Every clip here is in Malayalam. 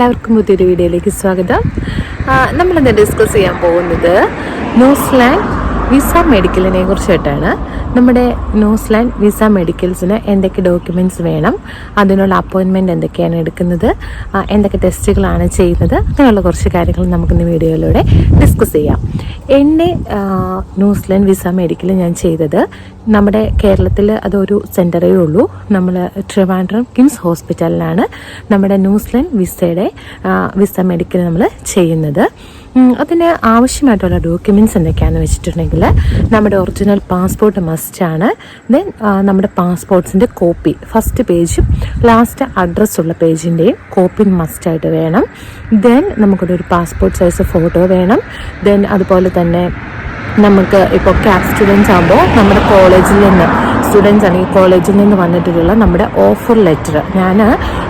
എല്ലാവർക്കും പുതിയൊരു വീഡിയോയിലേക്ക് സ്വാഗതം. നമ്മളിന്ന് ഡിസ്കസ് ചെയ്യാൻ പോകുന്നത് ന്യൂസിലാൻഡ് വിസ മെഡിക്കലിനെ കുറിച്ചിട്ടാണ്. നമ്മുടെ ന്യൂസിലാൻഡ് വിസ മെഡിക്കൽസിന് എന്തൊക്കെ ഡോക്യുമെൻറ്റ്സ് വേണം, അതിനുള്ള അപ്പോയിൻമെൻറ്റ് എന്തൊക്കെയാണ് എടുക്കുന്നത്, എന്തൊക്കെ ടെസ്റ്റുകളാണ് ചെയ്യുന്നത്, അങ്ങനെയുള്ള കുറച്ച് കാര്യങ്ങൾ നമുക്കിന്ന് വീഡിയോയിലൂടെ ഡിസ്കസ് ചെയ്യാം. എൻ്റെ ന്യൂസിലാൻഡ് വിസ മെഡിക്കൽ ഞാൻ ചെയ്തത് നമ്മുടെ കേരളത്തിൽ അതൊരു സെൻറ്ററേ ഉള്ളൂ. നമ്മൾ ട്രിവാൻഡ്രം കിംസ് ഹോസ്പിറ്റലിലാണ് നമ്മുടെ ന്യൂസിലാൻഡ് വിസ മെഡിക്കൽ നമ്മൾ ചെയ്യുന്നത്. അതിന് ആവശ്യമായിട്ടുള്ള ഡോക്യുമെൻറ്റ്സ് എന്തൊക്കെയാണെന്ന് വെച്ചിട്ടുണ്ടെങ്കിൽ നമ്മുടെ ഒറിജിനൽ പാസ്പോർട്ട് മസ്റ്റാണ്. ദെൻ നമ്മുടെ പാസ്പോർട്ട്സിൻ്റെ കോപ്പി ഫസ്റ്റ് പേജും ലാസ്റ്റ് അഡ്രസ്സുള്ള പേജിൻ്റെയും കോപ്പി മസ്റ്റായിട്ട് വേണം. ദെൻ നമുക്കൊരു പാസ്പോർട്ട് സൈസ് ഫോട്ടോ വേണം. ദെൻ അതുപോലെ തന്നെ നമുക്ക് ഇപ്പോൾ ക്യാപ് സ്റ്റുഡൻസ് ആകുമ്പോൾ നമ്മുടെ കോളേജിൽ നിന്ന് സ്റ്റുഡൻസ് ആണെങ്കിൽ കോളേജിൽ നിന്ന് വന്നിട്ടുള്ള നമ്മുടെ ഓഫർ ലെറ്റർ, ഞാൻ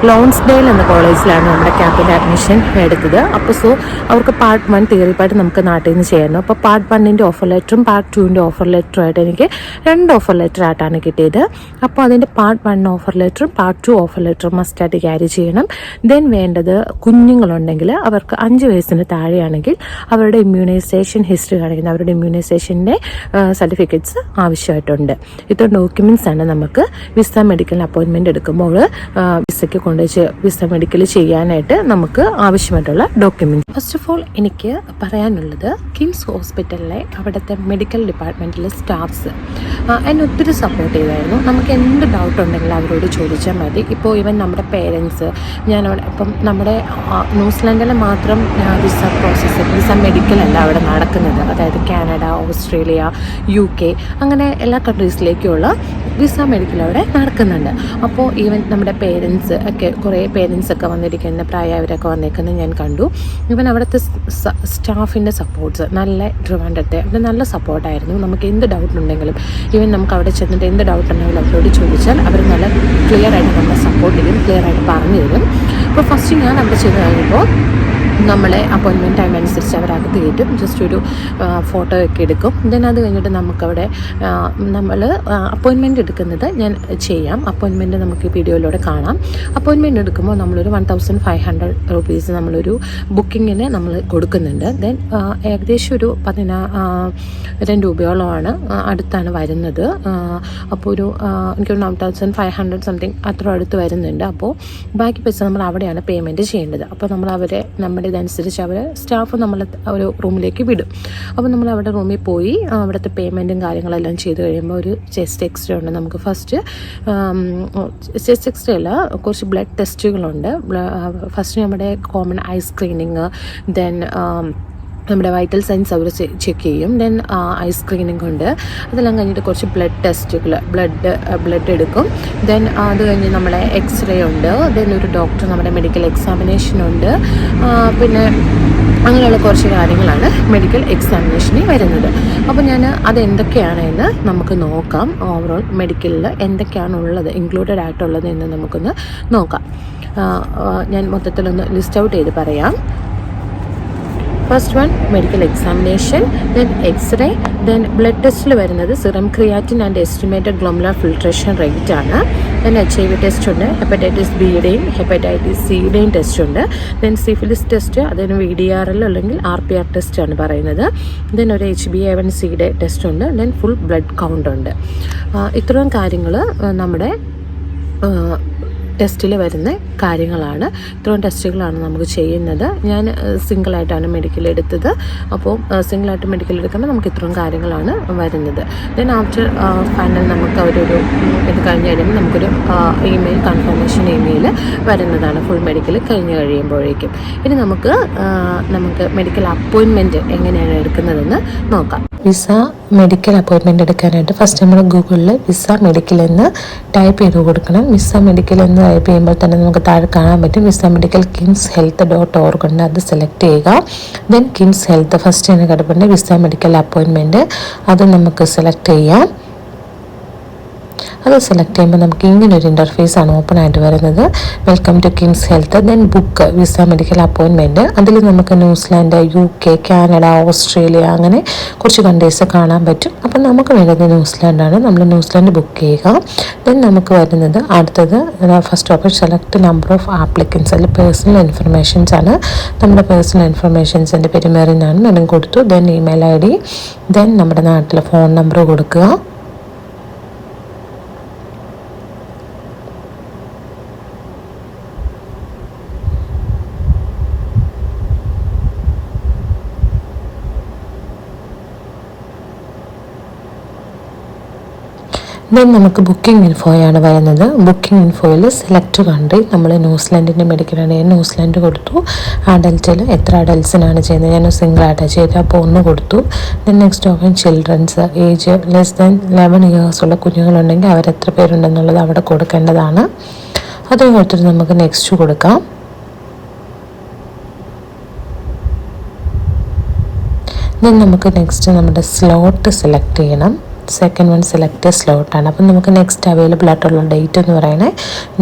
ലോൺസ്ഡെയിൽ എന്ന കോളേജിലാണ് നമ്മുടെ ക്യാപ്പിൻ്റെ അഡ്മിഷൻ എടുത്തത്. അപ്പോൾ അവർക്ക് പാർട്ട് 1 തിയറി പാർട്ട് നമുക്ക് നാട്ടിൽ നിന്ന് ചെയ്യായിരുന്നു. അപ്പോൾ പാർട്ട് 1ൻ്റെ ഓഫർ ലെറ്ററും പാർട്ട് 2ൻ്റെ ഓഫർ ലെറ്ററുമായിട്ട് എനിക്ക് 2 ഓഫർ ലെറ്റർ ആയിട്ടാണ് കിട്ടിയത്. അപ്പോൾ അതിൻ്റെ പാർട്ട് 1 ഓഫർ ലെറ്ററും പാർട്ട് 2 ഓഫർ ലെറ്ററും മസ്റ്റായിട്ട് ക്യാരി ചെയ്യണം. ദെൻ വേണ്ടത് കുഞ്ഞുങ്ങളുണ്ടെങ്കിൽ അവർക്ക് 5 വയസ്സിന് താഴെയാണെങ്കിൽ അവരുടെ ഇമ്മ്യൂണൈസേഷൻ ഹിസ്റ്ററി കാണിക്കുന്ന അവരുടെ ഇമ്മ്യൂണൈസേഷൻ്റെ സർട്ടിഫിക്കറ്റ്സ് ആവശ്യമായിട്ടുണ്ട്. ഇത്ര ഡോക്യുമെൻറ്റ്സ് ആണ് നമുക്ക് വിസ മെഡിക്കൽ അപ്പോയിൻമെൻറ്റ് എടുക്കുമ്പോൾ വിസയ്ക്ക് കൊണ്ടുവച്ച് വിസ മെഡിക്കൽ ചെയ്യാനായിട്ട് നമുക്ക് ആവശ്യമായിട്ടുള്ള ഡോക്യുമെൻറ്റ്. ഫസ്റ്റ് ഓഫ് ഓൾ എനിക്ക് പറയാനുള്ളത് കിംസ് ഹോസ്പിറ്റലിലെ അവിടുത്തെ മെഡിക്കൽ ഡിപ്പാർട്ട്മെൻറ്റിലെ സ്റ്റാഫ്സ് എന്നെ ഒത്തിരി സപ്പോർട്ട് ചെയ്തായിരുന്നു. നമുക്ക് എന്ത് ഡൗട്ട് ഉണ്ടെങ്കിലും അവരോട് ചോദിച്ചാൽ മതി. ഇപ്പോൾ ഈവൻ നമ്മുടെ പേരൻസ് ഞാനവിടെ ഇപ്പം നമ്മുടെ ന്യൂസിലാൻഡിലെ മാത്രം വിസ മെഡിക്കൽ അല്ല അവിടെ നടക്കുന്നത്. അതായത് കാനഡ, ഓസ്ട്രേലിയ, UK അങ്ങനെ എല്ലാ കൺട്രീസിലേക്കുള്ള വിസ മെഡിക്കൽ അവിടെ നടക്കുന്നുണ്ട്. അപ്പോൾ ഈവൻ നമ്മുടെ പേരൻസ് ഒക്കെ കുറേ പേരൻസൊക്കെ വന്നിരിക്കുന്ന പ്രായമായവരൊക്കെ വന്നേക്കുന്നത് ഞാൻ കണ്ടു. ഈവൻ അവിടുത്തെ സ്റ്റാഫിൻ്റെ സപ്പോർട്ട്സ് നല്ല ട്രിവാൻഡ്രത്തെ അവിടെ നല്ല സപ്പോർട്ടായിരുന്നു. നമുക്ക് എന്ത് ഡൗട്ട് ഉണ്ടെങ്കിലും ഈവൻ നമുക്ക് അവിടെ ചെന്നിട്ട് എന്ത് ഡൗട്ട് ഉണ്ടെങ്കിലും അവരോട് ചോദിച്ചാൽ അവർ നല്ല ക്ലിയർ ആയിട്ട് നമ്മളെ സപ്പോർട്ട് ചെയ്യും, ക്ലിയർ ആയിട്ട് പറഞ്ഞു തരും. അപ്പോൾ ഫസ്റ്റ് ഞാൻ അവിടെ ചെന്ന് കഴിഞ്ഞപ്പോൾ നമ്മളെ അപ്പോയിൻമെൻറ്റ് ടൈം അനുസരിച്ച് അവരകത്ത് കയറ്റും. ജസ്റ്റ് ഒരു ഫോട്ടോ ഒക്കെ എടുക്കും. ദെൻ അത് കഴിഞ്ഞിട്ട് നമുക്കവിടെ നമ്മൾ അപ്പോയിൻമെൻറ്റ് എടുക്കുന്നത് ഞാൻ ചെയ്യാം. അപ്പോയിൻമെൻറ്റ് നമുക്ക് വീഡിയോയിലൂടെ കാണാം. അപ്പോയിൻമെൻറ്റ് എടുക്കുമ്പോൾ നമ്മളൊരു 1500 rupees നമ്മളൊരു ബുക്കിങ്ങിന് നമ്മൾ കൊടുക്കുന്നുണ്ട്. ദെൻ ഏകദേശം ഒരു 12 രൂപയോളമാണ് അടുത്താണ് വരുന്നത്. അപ്പോൾ ഒരു എനിക്കൊരു 9500 സംതിങ് അത്ര അടുത്ത് വരുന്നുണ്ട്. അപ്പോൾ ബാക്കി പൈസ നമ്മൾ അവിടെയാണ് പേയ്മെൻറ്റ് ചെയ്യേണ്ടത്. അപ്പോൾ നമ്മൾ നമ്മുടെ ഇതനുസരിച്ച് അവർ സ്റ്റാഫ് നമ്മളെ ഒരു റൂമിലേക്ക് വിടും. അപ്പോൾ നമ്മൾ അവിടെ റൂമിൽ പോയി അവിടുത്തെ പേയ്മെൻറ്റും കാര്യങ്ങളെല്ലാം ചെയ്ത് കഴിയുമ്പോൾ ഒരു ചെസ്റ്റ് എക്സ്റേ ഉണ്ട്. നമുക്ക് ഫസ്റ്റ് ചെസ്റ്റ് എക്സ്റേ അല്ല, കുറച്ച് ബ്ലഡ് ടെസ്റ്റുകളുണ്ട്. ഫസ്റ്റ് നമ്മുടെ കോമൺ ഐ സ്ക്രീനിങ്, ദെൻ നമ്മുടെ വൈറ്റൽ സൈൻസ് അവർ ചെക്ക് ചെയ്യും. ദെൻ ഐ സ്ക്രീനിങ് ഉണ്ട്. അതെല്ലാം കഴിഞ്ഞിട്ട് കുറച്ച് ബ്ലഡ് ടെസ്റ്റുകൾ ബ്ലഡ് എടുക്കും. ദെൻ അത് കഴിഞ്ഞ് നമ്മളെ എക്സ്റേ ഉണ്ട്. ദെൻ ഒരു ഡോക്ടർ നമ്മുടെ മെഡിക്കൽ എക്സാമിനേഷൻ ഉണ്ട്. പിന്നെ അങ്ങനെയുള്ള കുറച്ച് കാര്യങ്ങളാണ് മെഡിക്കൽ എക്സാമിനേഷനിൽ വരുന്നത്. അപ്പോൾ ഞാൻ അതെന്തൊക്കെയാണ് എന്ന് നമുക്ക് നോക്കാം. ഓവറോൾ മെഡിക്കലിൽ എന്തൊക്കെയാണുള്ളത് ഇൻക്ലൂഡഡ് ആയിട്ടുള്ളത് എന്ന് നമുക്കൊന്ന് നോക്കാം. ഞാൻ മൊത്തത്തിലൊന്ന് ലിസ്റ്റ് ഔട്ട് ചെയ്ത് പറയാം. First one medical examination, then X-ray, then blood ടെസ്റ്റിൽ വരുന്നത് serum creatinine and estimated glomerular filtration rate ആണ്. ദെൻ HIV ടെസ്റ്റ് ഉണ്ട്, ഹെപ്പറ്റൈറ്റിസ് ബിയുടെയും ഹെപ്പറ്റൈറ്റിസ് സിയുടെയും ടെസ്റ്റ് ഉണ്ട്. ദെൻ സിഫിലിസ് ടെസ്റ്റ്, അതിന് VDRL അല്ലെങ്കിൽ RPR ടെസ്റ്റ് ആണ് പറയുന്നത്. ദെൻ ഒരു HbA1c ടെസ്റ്റ് ഉണ്ട്. ദെൻ ഫുൾ ബ്ലഡ് കൗണ്ട് ഉണ്ട്. ഇത്രയും കാര്യങ്ങൾ നമ്മുടെ ടെസ്റ്റിൽ വരുന്ന കാര്യങ്ങളാണ്. ഇത്രയും ടെസ്റ്റുകളാണ് നമുക്ക് ചെയ്യുന്നത്. ഞാൻ സിംഗിളായിട്ടാണ് മെഡിക്കൽ എടുത്തത്. അപ്പോൾ സിംഗിളായിട്ട് മെഡിക്കൽ എടുക്കുമ്പോൾ നമുക്ക് ഇത്രയും കാര്യങ്ങളാണ് വരുന്നത്. ദെൻ ആഫ്റ്റർ ഫൈനൽ നമുക്ക് അവരൊരു ഇത് കഴിഞ്ഞ് കഴിയുമ്പോൾ നമുക്കൊരു കൺഫർമേഷൻ ഇമെയിൽ വരുന്നതാണ് ഫുൾ മെഡിക്കൽ കഴിഞ്ഞ് കഴിയുമ്പോഴേക്കും. ഇനി നമുക്ക് മെഡിക്കൽ അപ്പോയിൻമെൻറ്റ് എങ്ങനെയാണ് എടുക്കുന്നതെന്ന് നോക്കാം. വിസ മെഡിക്കൽ അപ്പോയിൻമെൻറ്റ് എടുക്കാനായിട്ട് ഫസ്റ്റ് നമ്മൾ ഗൂഗിളിൽ വിസ മെഡിക്കൽ എന്ന് ടൈപ്പ് ചെയ്ത് കൊടുക്കണം. വിസ മെഡിക്കൽ എന്ന് ടൈപ്പ് ചെയ്യുമ്പോൾ തന്നെ നമുക്ക് താഴെ കാണാൻ പറ്റും വിസ മെഡിക്കൽ kims.health.org ഉണ്ട്. അത് സെലക്ട് ചെയ്യുക. ദെൻ കിംസ് ഹെൽത്ത് ഫസ്റ്റ് തന്നെ കിടപ്പുണ്ട് വിസ മെഡിക്കൽ അപ്പോയിൻമെൻറ്റ്, അത് നമുക്ക് സെലക്ട് ചെയ്യാം. അത് സെലക്ട് ചെയ്യുമ്പോൾ നമുക്ക് ഇങ്ങനൊരു ഇൻ്റർഫേസാണ് ഓപ്പൺ ആയിട്ട് വരുന്നത്. Welcome to KIMS health, then book visa medical appointment. അതിൽ നമുക്ക് ന്യൂസിലാൻഡ്, UK, കാനഡ, ഓസ്ട്രേലിയ അങ്ങനെ കുറച്ച് കൺട്രീസ് കാണാൻ പറ്റും. അപ്പം നമുക്ക് വരുന്നത് ന്യൂസിലാൻഡാണ്. നമ്മൾ ന്യൂസിലാൻഡ് ബുക്ക് ചെയ്യുക. ദെൻ നമുക്ക് വരുന്നത് അടുത്തത് first option select number of applicants. അതിൽ പേഴ്സണൽ ഇൻഫർമേഷൻസ് ആണ്. നമ്മുടെ പേഴ്സണൽ ഇൻഫർമേഷൻസിൻ്റെ പേര് മെറിനാണ്, മെറിൻ കൊടുത്തു. ദെൻ ഇമെയിൽ ID, ദെൻ നമ്മുടെ നാട്ടിലെ ഫോൺ നമ്പർ കൊടുക്കുക. ദെൻ നമുക്ക് ബുക്കിംഗ് ഇൻഫോയാണ് വരുന്നത്. ബുക്കിംഗ് ഇൻഫോയിൽ സെലക്ട് കൺട്രി, നമ്മൾ ന്യൂസിലാൻഡിൻ്റെ മെഡിക്കലാണ്, ന്യൂസിലാൻഡ് കൊടുത്തു. അഡൽറ്റിൽ എത്ര അഡൽട്സിനാണ് ചെയ്യുന്നത്, ഞാൻ സിംഗിൾ ആയിട്ടാണ് ചെയ്തത്, അപ്പോൾ 1 കൊടുത്തു. Then next option children's, age less than 11 years ഉള്ള കുഞ്ഞുങ്ങളുണ്ടെങ്കിൽ അവരെത്ര പേരുണ്ടെന്നുള്ളത് അവിടെ കൊടുക്കേണ്ടതാണ്. അത് കൊടുത്തിട്ട് നമുക്ക് നെക്സ്റ്റ് കൊടുക്കാം. ദെൻ നമുക്ക് നെക്സ്റ്റ് നമ്മുടെ സ്ലോട്ട് സെലക്ട് ചെയ്യണം. സെക്കൻഡ് വൺ സെലക്ട് സ്ലോട്ടാണ്. അപ്പം നമുക്ക് നെക്സ്റ്റ് അവൈലബിൾ ആയിട്ടുള്ള ഡേറ്റ് എന്ന് പറയുന്നത്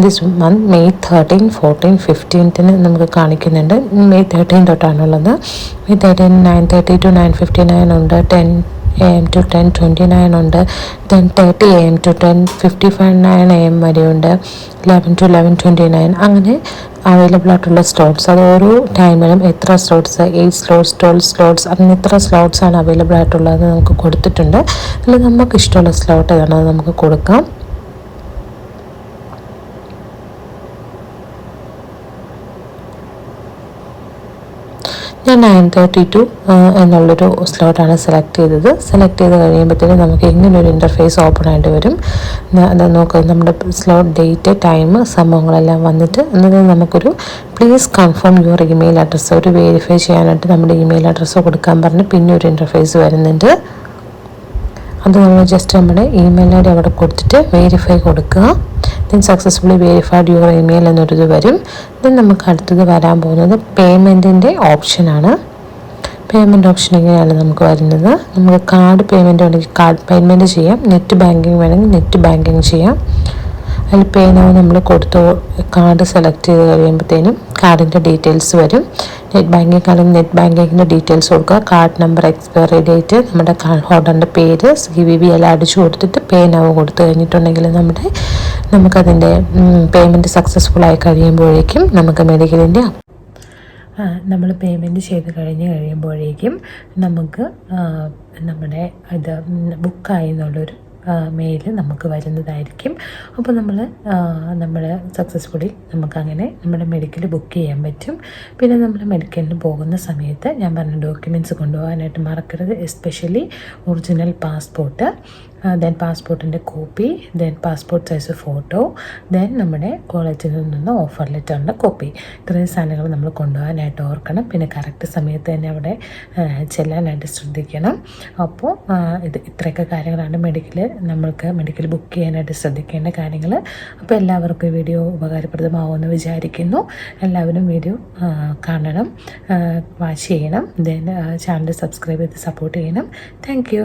ദിസ് മന്ത് May 13, 14, 15 നമുക്ക് കാണിക്കുന്നുണ്ട്. May 13 തൊട്ടാണുള്ളത്. May 13 9:30 to 9:59 ഉണ്ട്, 10 AM to 10:29 ഉണ്ട്, 10:30 AM to 10:59 AM വരെയുണ്ട്, 11 to 11:29 അങ്ങനെ അവൈലബിൾ ആയിട്ടുള്ള സ്ലോട്ട്സ്. അത് ഓരോ ടൈമിലും എത്ര സ്ലോട്ട്സ്, 8 സ്ലോട്ട്സ്, 12 സ്ലോട്ട്സ്, അങ്ങനെ എത്ര സ്ലോട്ട്സാണ് അവൈലബിൾ ആയിട്ടുള്ളത് നമുക്ക് കൊടുത്തിട്ടുണ്ട്. അതിൽ നമുക്ക് ഇഷ്ടമുള്ള സ്ലോട്ട് ഏതാണോ അത് നമുക്ക് കൊടുക്കാം. ഞാൻ 9:32 എന്നുള്ളൊരു സ്ലോട്ടാണ് സെലക്ട് ചെയ്തത്. സെലക്ട് ചെയ്ത് കഴിയുമ്പോഴത്തേക്കും നമുക്ക് ഇങ്ങനൊരു ഇൻ്റർഫേസ് ഓപ്പൺ ആയിട്ട് വരും. അത് നോക്കുക, നമ്മുടെ സ്ലോട്ട്, ഡേറ്റ്, ടൈം, സംഭവങ്ങളെല്ലാം വന്നിട്ട് എന്നിട്ട് നമുക്കൊരു please confirm your email address, ഒരു വെരിഫൈ ചെയ്യാനായിട്ട് നമ്മുടെ ഇമെയിൽ അഡ്രസ്സ് കൊടുക്കാൻ പറഞ്ഞ് പിന്നെ ഒരു ഇൻ്റർഫേസ് വരുന്നുണ്ട്. അത് നമ്മൾ ജസ്റ്റ് നമ്മുടെ ഇമെയിൽ ID അവിടെ കൊടുത്തിട്ട് വെരിഫൈ കൊടുക്കുക. Then successfully verified your email എന്നൊരിത് വരും. ദെൻ നമുക്ക് അടുത്തത് വരാൻ പോകുന്നത് പേയ്മെൻറ്റിൻ്റെ ഓപ്ഷനാണ്. പേയ്മെൻറ്റ് ഓപ്ഷൻ ഇങ്ങനെയാണ് നമുക്ക് വരുന്നത്. നമുക്ക് കാർഡ് പേയ്മെൻറ്റ് വേണമെങ്കിൽ കാർഡ് പേയ്മെൻറ്റ് ചെയ്യാം, നെറ്റ് ബാങ്കിങ് വേണമെങ്കിൽ നെറ്റ് ബാങ്കിങ് ചെയ്യാം. അതിൽ പേ നൗ നമ്മൾ കൊടുത്തു കാർഡ് സെലക്ട് ചെയ്ത് കഴിയുമ്പോഴത്തേനും കാർഡിൻ്റെ ഡീറ്റെയിൽസ് വരും. നെറ്റ് ബാങ്കിങ് ആണെങ്കിൽ നെറ്റ് ബാങ്കിങ്ങിൻ്റെ ഡീറ്റെയിൽസ് കൊടുക്കുക, കാർഡ് നമ്പർ, എക്സ്പയറി ഡേറ്റ്, നമ്മുടെ കാർഡ് ഹോൾഡറിൻ്റെ പേര്, CVV എല്ലാം അടിച്ചു കൊടുത്തിട്ട് പേ നൗ കൊടുത്തു കഴിഞ്ഞിട്ടുണ്ടെങ്കിൽ നമുക്കതിൻ്റെ പേയ്മെൻറ്റ് സക്സസ്ഫുൾ ആയി കഴിയുമ്പോഴേക്കും നമുക്ക് മെഡിക്കലിൻ്റെ നമ്മൾ പേയ്മെൻറ്റ് ചെയ്ത് കഴിയുമ്പോഴേക്കും നമുക്ക് നമ്മുടെ ഇത് ബുക്കായി എന്നുള്ളൊരു മെയിൽ നമുക്ക് വരുന്നതായിരിക്കും. അപ്പോൾ നമ്മൾ സക്സസ്ഫുള്ളി നമുക്കങ്ങനെ നമ്മുടെ മെഡിക്കൽ ബുക്ക് ചെയ്യാൻ പറ്റും. പിന്നെ നമ്മൾ മെഡിക്കലിന് പോകുന്ന സമയത്ത് ഞാൻ പറഞ്ഞ ഡോക്യുമെൻറ്റ്സ് കൊണ്ടുപോകാനായിട്ട് മറക്കരുത്. എസ്പെഷ്യലി ഒറിജിനൽ പാസ്പോർട്ട്, ദെൻ പാസ്പോർട്ടിൻ്റെ copy, then passport size photo, then നമ്മുടെ കോളേജിൽ നിന്നുള്ള ഓഫർ ലെറ്ററിൻ്റെ കോപ്പി. ഇത്രയും സാധനങ്ങൾ നമ്മൾ കൊണ്ടുപോകാനായിട്ട് ഓർക്കണം. പിന്നെ കറക്റ്റ് സമയത്ത് തന്നെ അവിടെ ചെല്ലാനായിട്ട് ശ്രദ്ധിക്കണം. അപ്പോൾ ഇത്രയൊക്കെ കാര്യങ്ങളാണ് നമ്മൾക്ക് മെഡിക്കൽ ബുക്ക് ചെയ്യാനായിട്ട് ശ്രദ്ധിക്കേണ്ട കാര്യങ്ങൾ. അപ്പോൾ എല്ലാവർക്കും വീഡിയോ ഉപകാരപ്രദമാവുമെന്ന് വിചാരിക്കുന്നു. എല്ലാവരും വീഡിയോ കാണണം, വാച്ച് ചെയ്യണം, ദെൻ ചാനൽ സബ്സ്ക്രൈബ് ചെയ്ത് സപ്പോർട്ട് ചെയ്യണം. Thank you.